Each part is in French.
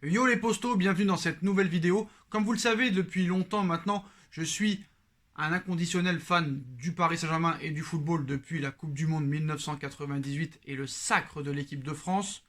Yo les postos, bienvenue dans cette nouvelle vidéo. Comme vous le savez, depuis longtemps maintenant, je suis un inconditionnel fan du Paris Saint-Germain et du football depuis la Coupe du Monde 1998 et le sacre de l'équipe de France.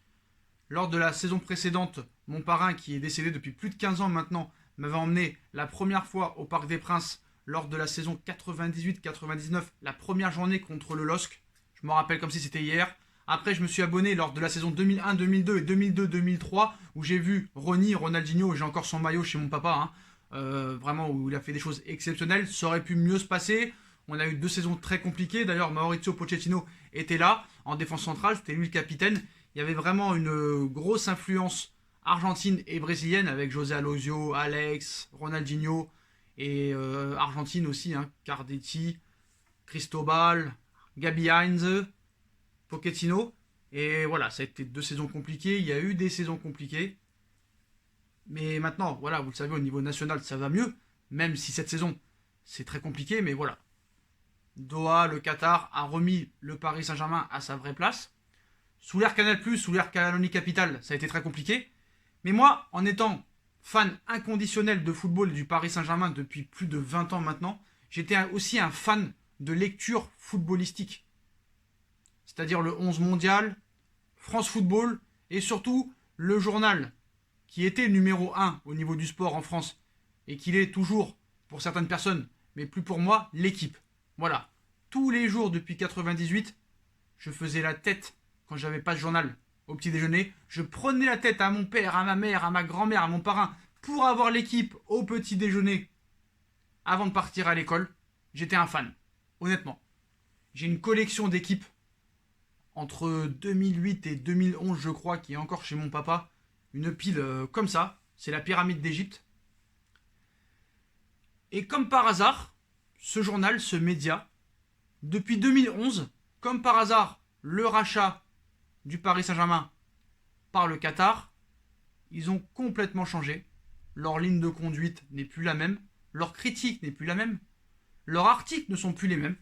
Lors de la saison précédente, mon parrain, qui est décédé depuis plus de 15 ans maintenant, m'avait emmené la première fois au Parc des Princes lors de la saison 98-99, la première journée contre le LOSC. Je me rappelle comme si c'était hier. Après, je me suis abonné lors de la saison 2001-2002 et 2002-2003 où j'ai vu Ronaldinho, j'ai encore son maillot chez mon papa, hein, vraiment où il a fait des choses exceptionnelles. Ça aurait pu mieux se passer. On a eu 2 saisons très compliquées. D'ailleurs, Mauricio Pochettino était là en défense centrale, c'était lui le capitaine. Il y avait vraiment une grosse influence argentine et brésilienne avec José Alosio, Alex, Ronaldinho et Argentine aussi, hein, Cardetti, Cristobal, Gabi Heinze, Pochettino. Et voilà, ça a été 2 saisons compliquées. Il y a eu des saisons compliquées. Mais maintenant, voilà, vous le savez, au niveau national, ça va mieux. Même si cette saison, c'est très compliqué. Mais voilà, Doha, le Qatar, a remis le Paris Saint-Germain à sa vraie place. Sous l'ère Canal+, sous l'ère Canalonie Capital, ça a été très compliqué. Mais moi, en étant fan inconditionnel de football et du Paris Saint-Germain depuis plus de 20 ans maintenant, j'étais aussi un fan de lecture footballistique. C'est-à-dire le 11 mondial, France Football et surtout le journal qui était numéro 1 au niveau du sport en France et qui l'est toujours pour certaines personnes, mais plus pour moi, l'équipe. Voilà. Tous les jours depuis 98, je faisais la tête quand j'avais pas de journal au petit déjeuner. Je prenais la tête à mon père, à ma mère, à ma grand-mère, à mon parrain pour avoir l'équipe au petit déjeuner avant de partir à l'école. J'étais un fan, honnêtement. J'ai une collection d'équipes entre 2008 et 2011, je crois, qui est encore chez mon papa. Une pile comme ça. C'est la pyramide d'Égypte. Et comme par hasard, ce journal, ce média, depuis 2011, comme par hasard, le rachat du Paris Saint-Germain par le Qatar, ils ont complètement changé. Leur ligne de conduite n'est plus la même. Leur critique n'est plus la même. Leurs articles ne sont plus les mêmes.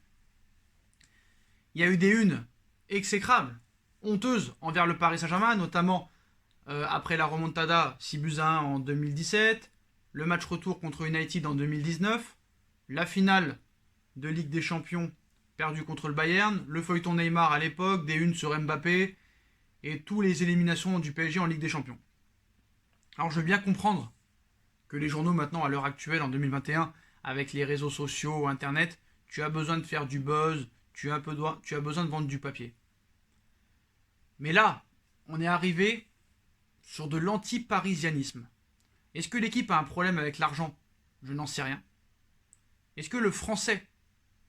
Il y a eu des unes exécrables, honteuses envers le Paris Saint-Germain, notamment après la remontada 6-1 en 2017, le match retour contre United en 2019, la finale de Ligue des Champions perdue contre le Bayern, le feuilleton Neymar à l'époque, des unes sur Mbappé et toutes les éliminations du PSG en Ligue des Champions. Alors je veux bien comprendre que les journaux maintenant à l'heure actuelle en 2021 avec les réseaux sociaux, internet, tu as besoin de faire du buzz, tu as besoin de vendre du papier. Mais là, on est arrivé sur de l'anti-parisianisme. Est-ce que l'équipe a un problème avec l'argent? Je n'en sais rien. Est-ce que le français,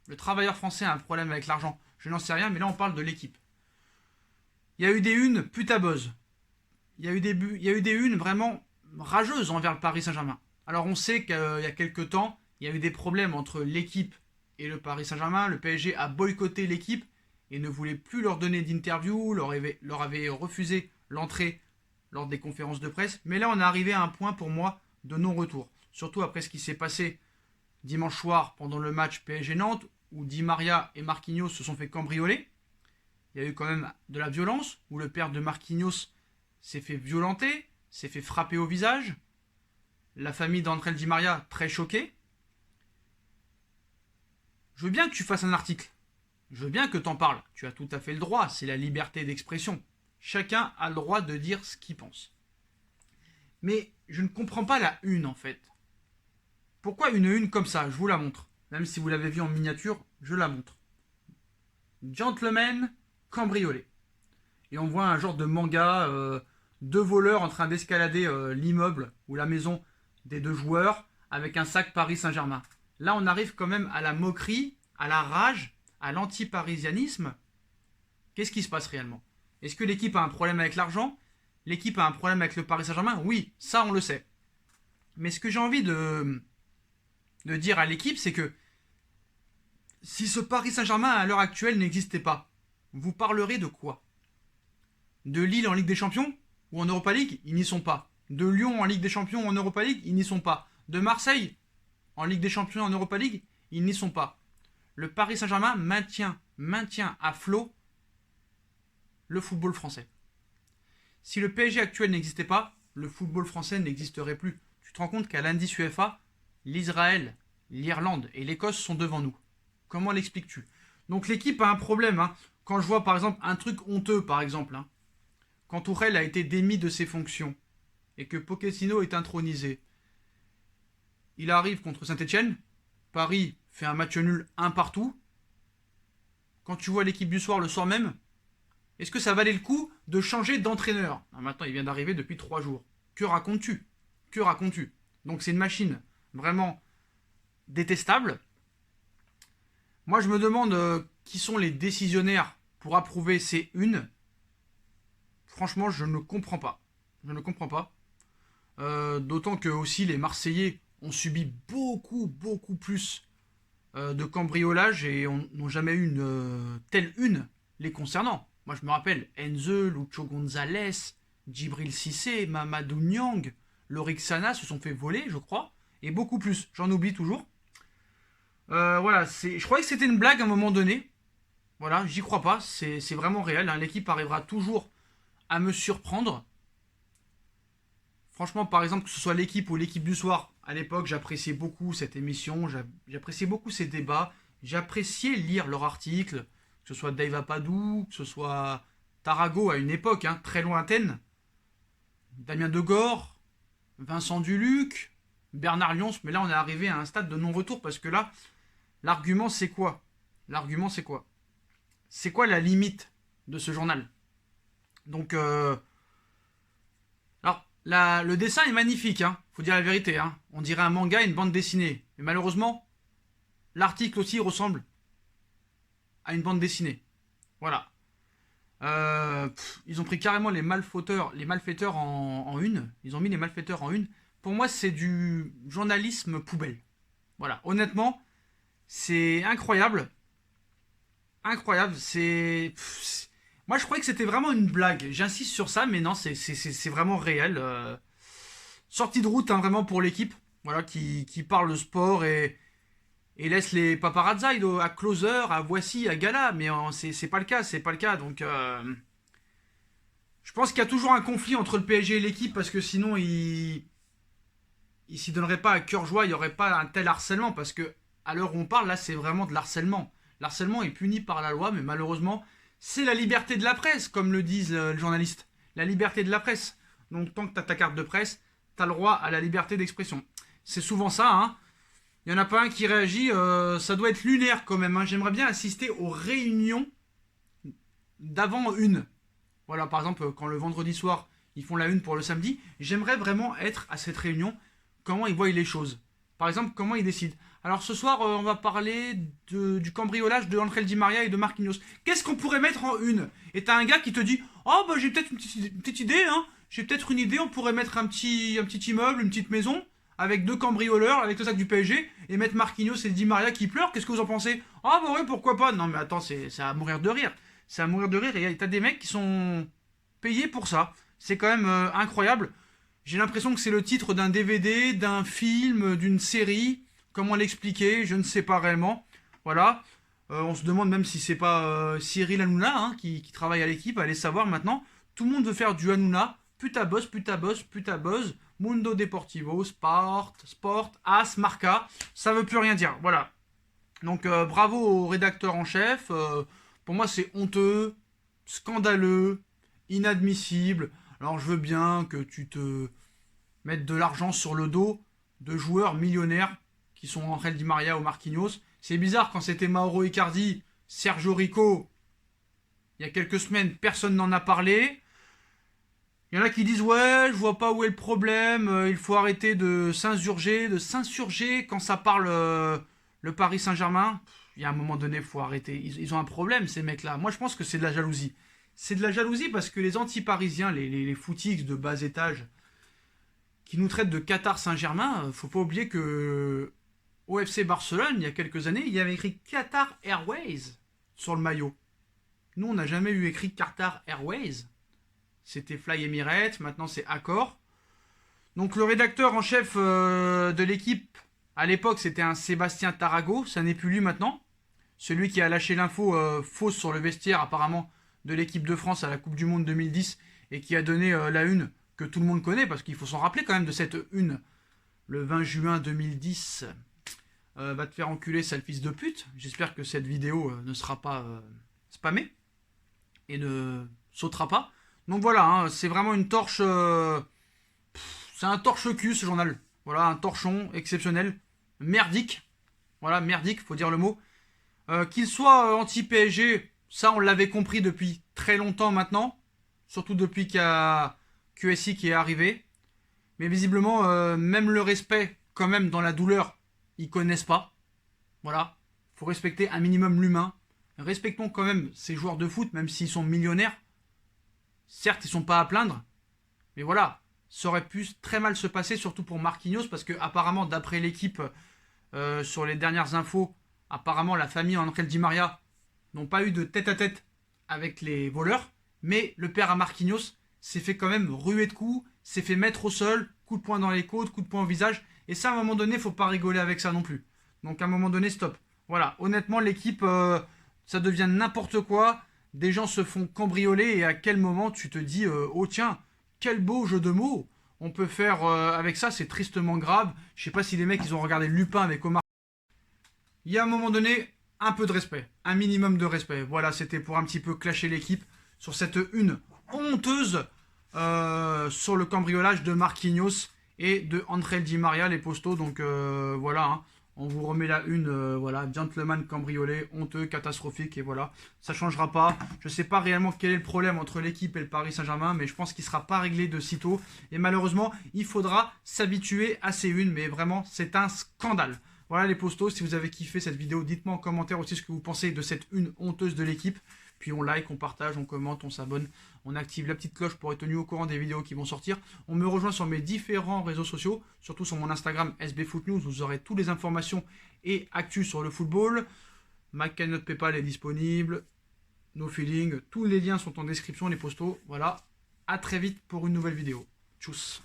le travailleur français a un problème avec l'argent? Je n'en sais rien, mais là on parle de l'équipe. Il y a eu des unes putabuzz. Il y a eu des unes vraiment rageuses envers le Paris Saint-Germain. Alors on sait qu'il y a quelques temps, il y a eu des problèmes entre l'équipe et le Paris Saint-Germain. Le PSG a boycotté l'équipe et ne voulait plus leur donner d'interview, leur avait refusé l'entrée lors des conférences de presse. Mais là, on est arrivé à un point pour moi de non-retour. Surtout après ce qui s'est passé dimanche soir pendant le match PSG-Nantes, où Di Maria et Marquinhos se sont fait cambrioler. Il y a eu quand même de la violence, où le père de Marquinhos s'est fait violenter, s'est fait frapper au visage. La famille d'André Di Maria très choquée. Je veux bien que tu fasses un article. Je veux bien que t'en parles. Tu as tout à fait le droit, c'est la liberté d'expression. Chacun a le droit de dire ce qu'il pense. Mais je ne comprends pas la une en fait. Pourquoi une comme ça? Je vous la montre. Même si vous l'avez vu en miniature, je la montre. Gentleman cambriolé. Et on voit un genre de manga, 2 voleurs en train d'escalader l'immeuble ou la maison des 2 joueurs avec un sac Paris Saint-Germain. Là, on arrive quand même à la moquerie, à la rage, à l'anti-parisianisme. Qu'est-ce qui se passe réellement? Est-ce que l'équipe a un problème avec l'argent? L'équipe a un problème avec le Paris Saint-Germain? Oui, ça on le sait. Mais ce que j'ai envie de dire à l'équipe, c'est que si ce Paris Saint-Germain à l'heure actuelle n'existait pas, vous parlerez de quoi? De Lille en Ligue des Champions ou en Europa League? Ils n'y sont pas. De Lyon en Ligue des Champions ou en Europa League? Ils n'y sont pas. De Marseille en Ligue des Champions en Europa League? Ils n'y sont pas. Le Paris Saint-Germain maintient à flot le football français. Si le PSG actuel n'existait pas, le football français n'existerait plus. Tu te rends compte qu'à l'indice UEFA, l'Israël, l'Irlande et l'Écosse sont devant nous. Comment l'expliques-tu? Donc l'équipe a un problème. Hein. Quand je vois par exemple un truc honteux, par exemple, hein, quand Tourelle a été démis de ses fonctions et que Pochettino est intronisé, il arrive contre Saint-Etienne, Paris fait un match nul un partout. Quand tu vois l'équipe du soir le soir même, est-ce que ça valait le coup de changer d'entraîneur? Maintenant, il vient d'arriver depuis 3 jours. Que racontes-tu? Que racontes-tu? Donc c'est une machine vraiment détestable. Moi, je me demande qui sont les décisionnaires pour approuver ces unes. Franchement, je ne comprends pas. Je ne comprends pas. D'autant que aussi les Marseillais ont subi beaucoup plus de cambriolage et n'ont jamais eu une telle une les concernant. Moi, je me rappelle Enze, Lucho Gonzalez, Djibril Cissé, Mamadou Niang, Lorik Sana se sont fait voler, je crois, et beaucoup plus. J'en oublie toujours. Voilà, je croyais que c'était une blague à un moment donné. Voilà, j'y crois pas, c'est vraiment réel. Hein. L'équipe arrivera toujours à me surprendre. Franchement, par exemple, que ce soit l'équipe ou l'équipe du soir, à l'époque, j'appréciais beaucoup cette émission, j'appréciais beaucoup ces débats, j'appréciais lire leurs articles, que ce soit Dave Apadou, que ce soit Tarago à une époque hein, très lointaine, Damien Degore, Vincent Duluc, Bernard Lyons, mais là on est arrivé à un stade de non-retour parce que là, l'argument c'est quoi? L'argument c'est quoi? C'est quoi la limite de ce journal? Donc, alors, le dessin est magnifique, hein, faut dire la vérité. Hein. On dirait un manga et une bande dessinée. Mais malheureusement, l'article aussi ressemble à une bande dessinée. Voilà. Ils ont pris carrément les malfaiteurs en une. Ils ont mis les malfaiteurs en une. Pour moi, c'est du journalisme poubelle. Voilà. Honnêtement, c'est incroyable. Incroyable. Moi, je croyais que c'était vraiment une blague. J'insiste sur ça, mais non, c'est vraiment réel. Sortie de route, hein, vraiment, pour l'équipe. Voilà, qui parle de sport et laisse les paparazzi à Closer, à Voici, à Gala. Mais c'est pas le cas, c'est pas le cas. Donc, je pense qu'il y a toujours un conflit entre le PSG et l'équipe parce que sinon, ils s'y donneraient pas à cœur joie. Il n'y aurait pas un tel harcèlement parce que, à l'heure où on parle, là, c'est vraiment de l'harcèlement. L'harcèlement est puni par la loi, mais malheureusement, c'est la liberté de la presse, comme le disent le journaliste. La liberté de la presse. Donc, tant que tu as ta carte de presse, tu as le droit à la liberté d'expression. C'est souvent ça, hein. Il n'y en a pas un qui réagit, ça doit être lunaire quand même. Hein. J'aimerais bien assister aux réunions d'avant une. Voilà, par exemple, quand le vendredi soir, ils font la une pour le samedi, j'aimerais vraiment être à cette réunion, comment ils voient les choses. Par exemple, comment ils décident. Alors ce soir, on va parler du cambriolage de Angel Di Maria et de Marquinhos. Qu'est-ce qu'on pourrait mettre en une? Et t'as un gars qui te dit, oh bah j'ai peut-être une petite idée, hein. J'ai peut-être une idée, on pourrait mettre un petit immeuble, une petite maison, avec 2 cambrioleurs, avec le sac du PSG, et mettre Marquinhos et Di Maria qui pleurent. Qu'est-ce que vous en pensez? Ah bah ouais, pourquoi pas? Non mais attends, c'est à mourir de rire. C'est à mourir de rire, et t'as des mecs qui sont payés pour ça. C'est quand même incroyable. J'ai l'impression que c'est le titre d'un DVD, d'un film, d'une série. Comment l'expliquer? Je ne sais pas réellement. Voilà. On se demande même si c'est pas Cyril Hanouna hein, qui travaille à l'équipe. Allez savoir maintenant. Tout le monde veut faire du Hanouna. Puta boss, puta boss, puta buzz. Mundo Deportivo, Sport, As, Marca. Ça veut plus rien dire. Voilà. Donc bravo au rédacteur en chef. Pour moi c'est honteux, scandaleux, inadmissible. Alors je veux bien que tu te mettes de l'argent sur le dos de joueurs millionnaires qui sont Angel Di Maria ou Marquinhos. C'est bizarre quand c'était Mauro Icardi, Sergio Rico, il y a quelques semaines, personne n'en a parlé. Il y en a qui disent ouais, je vois pas où est le problème, il faut arrêter de s'insurger quand ça parle le Paris Saint-Germain. Il y a un moment donné, il faut arrêter. Ils ont un problème ces mecs-là. Moi je pense que c'est de la jalousie. C'est de la jalousie parce que les anti-parisiens, les footix de bas étage, qui nous traitent de Qatar Saint-Germain, faut pas oublier que au FC Barcelone, il y a quelques années, il y avait écrit Qatar Airways sur le maillot. Nous, on n'a jamais eu écrit Qatar Airways. C'était Fly Emirates, maintenant c'est Accor. Donc le rédacteur en chef de l'équipe, à l'époque, c'était un Sébastien Tarago, ça n'est plus lui maintenant. Celui qui a lâché l'info fausse sur le vestiaire, apparemment, de l'équipe de France à la Coupe du Monde 2010 et qui a donné la une que tout le monde connaît, parce qu'il faut s'en rappeler quand même de cette une. Le 20 juin 2010, va te faire enculer, sale fils de pute. J'espère que cette vidéo ne sera pas spammée et ne sautera pas. Donc voilà, hein, c'est vraiment une torche... c'est un torche-cul ce journal. Voilà, un torchon exceptionnel. Merdique. Voilà, merdique, faut dire le mot. Qu'il soit anti-PSG, ça on l'avait compris depuis très longtemps maintenant. Surtout depuis qu'il y a QSI qui est arrivé. Mais visiblement, même le respect, quand même, dans la douleur, ils connaissent pas. Voilà. Faut respecter un minimum l'humain. Respectons quand même ces joueurs de foot, même s'ils sont millionnaires. Certes, ils sont pas à plaindre. Mais voilà. Ça aurait pu très mal se passer, surtout pour Marquinhos, parce que apparemment, d'après l'équipe, sur les dernières infos, apparemment, la famille Angel Di Maria n'ont pas eu de tête-à-tête avec les voleurs. Mais le père à Marquinhos s'est fait quand même ruer de coups, s'est fait mettre au sol, coup de poing dans les côtes, coup de poing au visage. Et ça, à un moment donné, faut pas rigoler avec ça non plus. Donc à un moment donné, stop. Voilà, honnêtement, l'équipe, ça devient n'importe quoi. Des gens se font cambrioler et à quel moment tu te dis, oh tiens, quel beau jeu de mots on peut faire avec ça, c'est tristement grave. Je sais pas si les mecs, ils ont regardé Lupin avec Omar. Il y a un moment donné, un peu de respect, un minimum de respect. Voilà, c'était pour un petit peu clasher l'équipe sur cette une honteuse sur le cambriolage de Marquinhos et de Angel Di Maria, les postos. Donc voilà, hein, on vous remet la une, voilà, gentleman cambriolé, honteux, catastrophique, et voilà, ça changera pas. Je sais pas réellement quel est le problème entre l'équipe et le Paris Saint-Germain, mais je pense qu'il sera pas réglé de sitôt. Et malheureusement, il faudra s'habituer à ces unes, mais vraiment, c'est un scandale. Voilà les postos, si vous avez kiffé cette vidéo, dites-moi en commentaire aussi ce que vous pensez de cette une honteuse de l'équipe. Puis on like, on partage, on commente, on s'abonne, on active la petite cloche pour être tenu au courant des vidéos qui vont sortir. On me rejoint sur mes différents réseaux sociaux, surtout sur mon Instagram SBFootNews, vous aurez toutes les informations et actus sur le football. Ma cagnotte PayPal est disponible, no feeling, tous les liens sont en description, les postos. Voilà, à très vite pour une nouvelle vidéo. Tchuss.